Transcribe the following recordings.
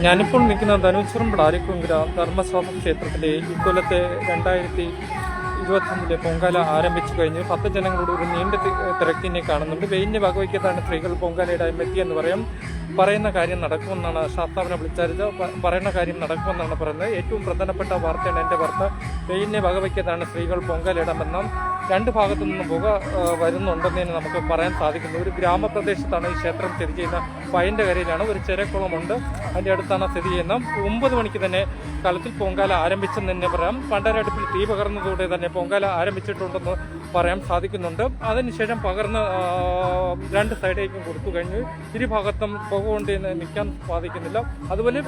ഞാനിപ്പോൾ നിൽക്കുന്ന ധനുശ്വരം ബ്ലാരിക്കുങ്കര ധർമ്മശാസ്ത്ര ക്ഷേത്രത്തിലെ ഇക്കൊല്ലത്തെ 2021 പൊങ്കാല ആരംഭിച്ചു കഴിഞ്ഞ് ഭക്തജനങ്ങളുടെ ഒരു നീണ്ട തിരക്കിനെ കാണുന്നുണ്ട്. വെയിലിനെ വകവയ്ക്കത്താണ് സ്ത്രീകൾ പൊങ്കാലയിടാൻ എത്തിയെന്ന് പറയാം. പറയുന്ന കാര്യം നടക്കുമെന്നാണ് ശാസ്താവിനെ വിളിച്ചറിഞ്ഞ് പറയുന്ന കാര്യം നടക്കുമെന്നാണ് പറയുന്നത്. ഏറ്റവും പ്രധാനപ്പെട്ട വാർത്തയാണ് എൻ്റെ വാർത്ത. വെയിലിനെ വകവയ്ക്കത്താണ് സ്ത്രീകൾ പൊങ്കാലയിടാമെന്നും രണ്ട് ഭാഗത്തു നിന്നും പുക വരുന്നുണ്ടെന്നതിന് നമുക്ക് പറയാൻ സാധിക്കുന്നു. ഒരു ഗ്രാമപ്രദേശത്താണ് ഈ ക്ഷേത്രം സ്ഥിതി ചെയ്യുന്ന. പയൻ്റെ കരയിലാണ് ഒരു ചെരക്കുളമുണ്ട്, അതിൻ്റെ അടുത്താണ് സ്ഥിതി ചെയ്യുന്നത്. 9 മണിക്ക് തന്നെ കാലത്തിൽ പൊങ്കാല ആരംഭിച്ചെന്ന് തന്നെ പറയാം. പണ്ടരടുപ്പിൽ തീ പകർന്നതോടെ തന്നെ പൊങ്കാല ആരംഭിച്ചിട്ടുണ്ടെന്ന് പറയാൻ സാധിക്കുന്നുണ്ട്. അതിനുശേഷം പകർന്ന് 2 സൈഡേക്കും കൊടുത്തു കഴിഞ്ഞു. ഇരുഭാഗത്തും പുക കൊണ്ട് നിൽക്കാൻ സാധിക്കുന്നില്ല. അതുപോലെ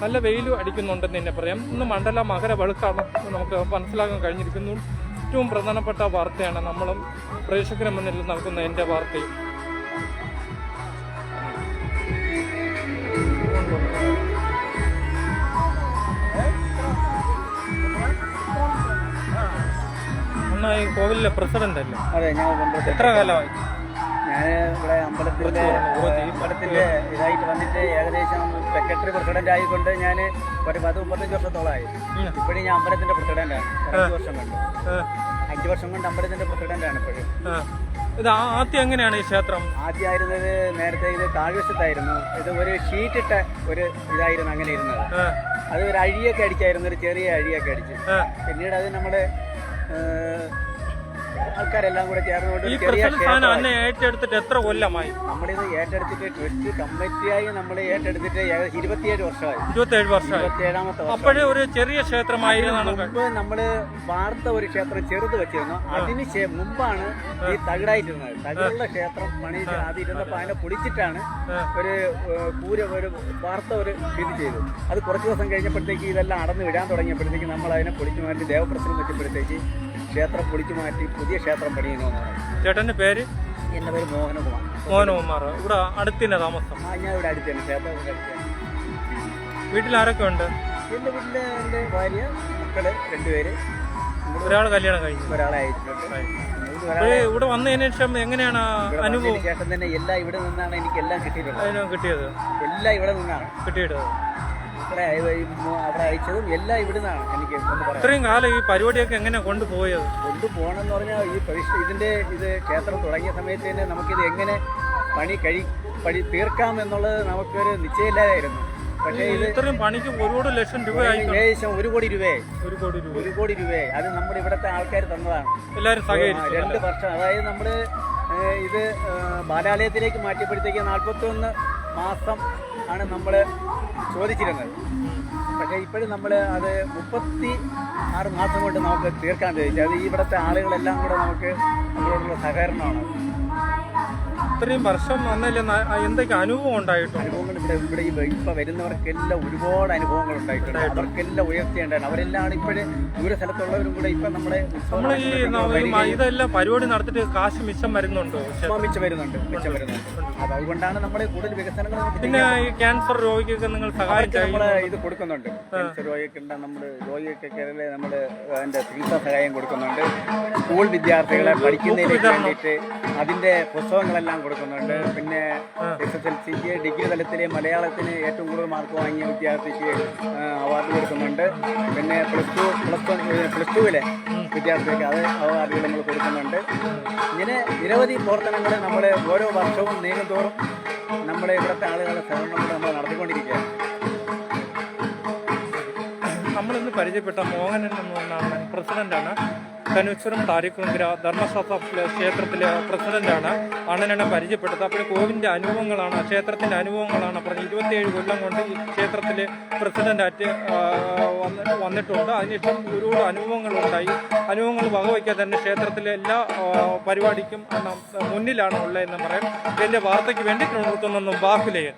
നല്ല വെയിൽ അടിക്കുന്നുണ്ടെന്ന് തന്നെ പറയാം. ഇന്ന് മണ്ഡല മകര വെളുക്കാണ് നമുക്ക് മനസ്സിലാക്കാൻ കഴിഞ്ഞിരിക്കുന്നു. ഏറ്റവും പ്രധാനപ്പെട്ട വാർത്തയാണ് നമ്മളും പ്രേക്ഷകരുടെ മുന്നിൽ നൽകുന്ന എൻ്റെ വാർത്തയും. അണ്ണാ ഈ കോവിലിലെ പ്രസിഡന്റ് അല്ലേ? അതെ, ഞാൻ എത്ര കാലമായി? ഞാൻ ഇവിടെ അമ്പലത്തിന്റെ ഇതായിട്ട് വന്നിട്ട് ഏകദേശം സെക്രട്ടറി പ്രസിഡന്റ് ആയിക്കൊണ്ട് ഞാൻ ഒരു 10-35 വർഷത്തോളമായി. ഇപ്പോഴും ഞാൻ അമ്പലത്തിന്റെ പ്രസിഡന്റാണ്. 5 വർഷം കൊണ്ട് 5 വർഷം കൊണ്ട് അമ്പലത്തിന്റെ പ്രസിഡന്റാണ് ഇപ്പോഴും. ഇത് ആദ്യം എങ്ങനെയാണ് ഈ ക്ഷേത്രം? ആദ്യമായിരുന്നത് നേരത്തെ ഇത് താഴ്വശത്തായിരുന്നു. ഇത് ഒരു ഷീറ്റിട്ട ഒരു ഇതായിരുന്നു അങ്ങനെ ഇരുന്നത്. അത് ഒരു അഴിയൊക്കെ അടിച്ചായിരുന്നു, ഒരു ചെറിയ അഴിയൊക്കെ അടിച്ച്. പിന്നീട് അത് നമ്മുടെ ആൾക്കാരെല്ലാം കൂടെ ചേർന്നുകൊണ്ട് ഏറ്റെടുത്തിട്ട് എത്ര കൊല്ലമായി? നമ്മളിത് ഏറ്റെടുത്തിട്ട് ട്രസ്റ്റ് കമ്മിറ്റിയായി നമ്മൾ ഏറ്റെടുത്തിട്ട് 27 വർഷമായി. 27 വർഷമായി. 27ാമത്തെ വർഷം. അപ്പോഴേ ഒരു ചെറിയ ക്ഷേത്രമായിരുന്നു. മുമ്പ് നമ്മള് വാർത്ത ഒരു ക്ഷേത്രം ചെറുത് വെച്ചിരുന്നു. അതിന് മുമ്പാണ് ഈ തകിടായിട്ടിരുന്നത്. തകിടുള്ള ക്ഷേത്രം പണിയിട്ട് അത് ഇരുന്നപ്പോൾ അതിനെ പൊളിച്ചിട്ടാണ് ഒരു വാർത്ത ഒരു സ്ഥിതി ചെയ്തു. അത് കുറച്ച് ദിവസം കഴിഞ്ഞപ്പോഴത്തേക്ക് ഇതെല്ലാം അടന്ന് വിടാൻ തുടങ്ങിയപ്പോഴത്തേക്ക് നമ്മൾ അതിനെ പൊളിച്ചു മാറ്റി ദേവപ്രശ്നം വെച്ചപ്പോഴത്തേക്ക് ക്ഷേത്രം പൊളിച്ചു മാറ്റി പുതിയ ക്ഷേത്രം പണിയുന്നതാണ്. ചേട്ടന്റെ പേര്? എന്റെ പേര് മോഹനകുമാർ. മോഹനകുമാർ. ഇവിടെ അടുത്തന്നെ താമസം? ഞാൻ ഇവിടെ അടുത്തന്നെ, ക്ഷേത്രം അടുത്താണ്. വീട്ടിൽ ആരൊക്കെ ഉണ്ട്? എന്റെ വീട്ടില് എന്റെ ഭാര്യ, മക്കള് 2 പേര്. ഒരാൾ കല്യാണം കഴിഞ്ഞു, ഒരാളെ അയച്ചിട്ടുണ്ട്. ഇവിടെ വന്നതിന് ശേഷം എങ്ങനെയാണ് അനുഭവം? ശേഷം തന്നെ എല്ലാം ഇവിടെ നിന്നാണ് എനിക്ക് എല്ലാം കിട്ടിയിട്ടുള്ളത്. കിട്ടിയത് എല്ലാം ഇവിടെ നിന്നാണ് കിട്ടിയത്. ഇവിടെ അവിടെ അയച്ചതും എല്ലാം ഇവിടുന്നാണ്. എനിക്ക് ഒന്ന് പറയാം. ഇത്രയും കാലം ഈ പരിപാടിയൊക്കെ എങ്ങനെ കൊണ്ടുപോയത്? കൊണ്ടുപോകണമെന്ന് പറഞ്ഞാൽ ഇത് ക്ഷേത്രം തുടങ്ങിയ സമയത്ത് തന്നെ നമുക്കിത് എങ്ങനെ പണി തീർക്കാം എന്നുള്ളത് നമുക്കൊരു നിശ്ചയമില്ലാതായിരുന്നു. പക്ഷേ ഇത് ഇത്രയും പണിക്ക് 1 ലക്ഷം രൂപ ഏകദേശം 1 കോടി രൂപയായി. 1 കോടി രൂപയായി. അത് നമ്മുടെ ഇവിടുത്തെ ആൾക്കാർ തന്നതാണ്. എല്ലാവരും സഹകരിച്ചു. 2 വർഷം, അതായത് നമ്മള് ഇത് ബാലാലയത്തിലേക്ക് മാറ്റിയപ്പോഴത്തേക്ക് 41 മാസം ആണ് നമ്മൾ ചോദിച്ചിരുന്നത്. പക്ഷേ ഇപ്പോഴും നമ്മൾ അത് 36 മാസം കൊണ്ട് നമുക്ക് തീർക്കാൻ ചോദിച്ചു. അത് ഇവിടുത്തെ ആളുകളെല്ലാം കൂടെ നമുക്ക് നമ്മളോടുള്ള സഹകരണമാണ്. ഇത്രയും വർഷം വന്നല്ലേ എന്തൊക്കെ അനുഭവം ഉണ്ടായിട്ടോ? അനുഭവങ്ങൾ ഇവിടെ ഇപ്പൊ വരുന്നവർക്കെല്ലാം ഒരുപാട് അനുഭവങ്ങൾ ഉണ്ടായിട്ടുണ്ട്. അവർക്കെല്ലാം ഉയർത്തിയുണ്ടായിരുന്നു. അവരെല്ലാം ഇപ്പോഴും ദൂര സ്ഥലത്തുള്ളവരും കൂടെ ഇപ്പൊ നമ്മളെ ഇതെല്ലാം പരിപാടി നടത്തിട്ട് കാശ് മിച്ചം വരുന്നുണ്ടോ? മിച്ചം വരുന്നുണ്ട്. അതുകൊണ്ടാണ് നമ്മുടെ കൂടുതൽ വികസനങ്ങൾ. പിന്നെ ഈ ക്യാൻസർ രോഗിക്കൊക്കെ നിങ്ങൾ സഹായം നമ്മള് ഇത് കൊടുക്കുന്നുണ്ട്. ക്യാൻസർ രോഗിയൊക്കെ നമ്മുടെ രോഗിയൊക്കെ നമ്മള് അതിന്റെ ചികിത്സാ സഹായം കൊടുക്കുന്നുണ്ട്. സ്കൂൾ വിദ്യാർത്ഥികളെ പഠിക്കുന്നതിലേക്ക് വേണ്ടിയിട്ട് അതിന്റെ പുസ്തകങ്ങളെല്ലാം കൊടുക്കുന്നുണ്ട്. പിന്നെ SSLCക്ക് ഡിഗ്രി തലത്തിലെ മലയാളത്തിന് ഏറ്റവും കൂടുതൽ മാർക്ക് വാങ്ങിയ വിദ്യാർത്ഥിക്ക് അവാർഡ് കൊടുക്കുന്നുണ്ട്. പിന്നെ പ്ലസ് ടുവിലെ വിദ്യാർത്ഥികൾക്ക് അത് അവാർഡുകൾ നമ്മൾ കൊടുക്കുന്നുണ്ട്. ഇങ്ങനെ നിരവധി പ്രവർത്തനങ്ങൾ നമ്മൾ ഓരോ വർഷവും നീങ്ങുന്തോറും നമ്മുടെ ഇവിടുത്തെ ആളുകളുടെ സഹകരണം നമ്മൾ നടത്തിക്കൊണ്ടിരിക്കുകയാണ്. നമ്മളിന്ന് പരിചയപ്പെട്ട മോഹനൻ എന്ന് പറഞ്ഞ ആളാണ്, പ്രസിഡന്റാണ്. കനൂശ്വരം താരിക്കുളങ്കര ധർമ്മശാസ്ത്ര ക്ഷേത്രത്തിലെ പ്രസിഡന്റാണ്. അണ്ണനാണ് പരിചയപ്പെട്ടത്. അപ്പോൾ കോവിലിൻ്റെ അനുഭവങ്ങളാണ്, ക്ഷേത്രത്തിൻ്റെ അനുഭവങ്ങളാണ് പറഞ്ഞ് 27 കൊല്ലം കൊണ്ട് ഈ ക്ഷേത്രത്തിൽ പ്രസിഡന്റായിട്ട് വന്നിട്ടുണ്ട്. അതിനുശേഷം ഒരുപാട് അനുഭവങ്ങളുണ്ടായി. അനുഭവങ്ങൾ വകവയ്ക്കാൻ തന്നെ ക്ഷേത്രത്തിലെ എല്ലാ പരിപാടിക്കും മുന്നിലാണ് ഉള്ളതെന്ന് പറയാം. ഇതിൻ്റെ വാർത്തയ്ക്ക് വേണ്ടി നിർത്തുന്നു ബാഹുലയൻ.